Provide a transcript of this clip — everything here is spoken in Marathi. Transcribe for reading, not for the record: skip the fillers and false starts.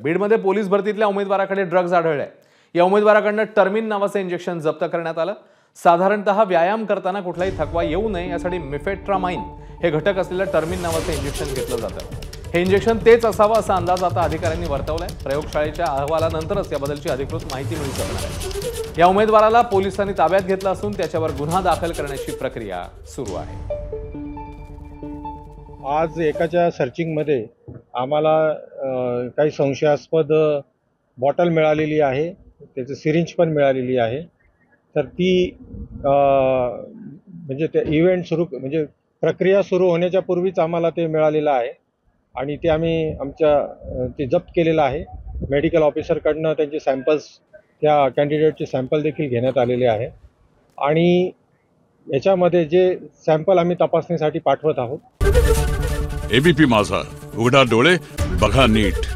बीडमध्ये पोलीस भरतीतल्या उमेदवाराकडे ड्रग्ज आढळले। या उमेदवाराकडून टर्मिन नावाचे इंजेक्शन जप्त करण्यात आलं। साधारणतः व्यायाम करताना कुठलाही थकवा येऊ नये यासाठी मिफेट्रामाइन हे घटक असलेलं टर्मिन नावाचे इंजेक्शन घेतलं जातं। हे इंजेक्शन तेच असावं असा अंदाज आता अधिकाऱ्यांनी वर्तवलाय। प्रयोगशाळेच्या अहवालानंतरच याबद्दलची अधिकृत माहिती मिळू शकणार आहे। या उमेदवाराला पोलिसांनी ताब्यात घेतलं असून त्याच्यावर गुन्हा दाखल करण्याची प्रक्रिया सुरू आहे। आज एकाच्या सर्चिंगमध्ये आम्हाला काही संशयास्पद बॉटल मिळालेली आहे, त्याचं सिरिंज पण मिळालेली आहे। तर ती म्हणजे ते इव्हेंट म्हणजे प्रक्रिया सुरू होण्याच्या पूर्वीच आम्हाला ते मिळालेलं आहे आणि ते आम्ही ते जप्त केलेलं आहे। मेडिकल ऑफिसरकडनं त्यांचे सॅम्पल्स, त्या कॅन्डिडेटचे सॅम्पल देखील घेण्यात आलेले आहे आणि याच्यामध्ये जे सॅम्पल आम्ही तपासणीसाठी पाठवत आहोत। एबीपी माझा, उघडा डोळे बघा नीट।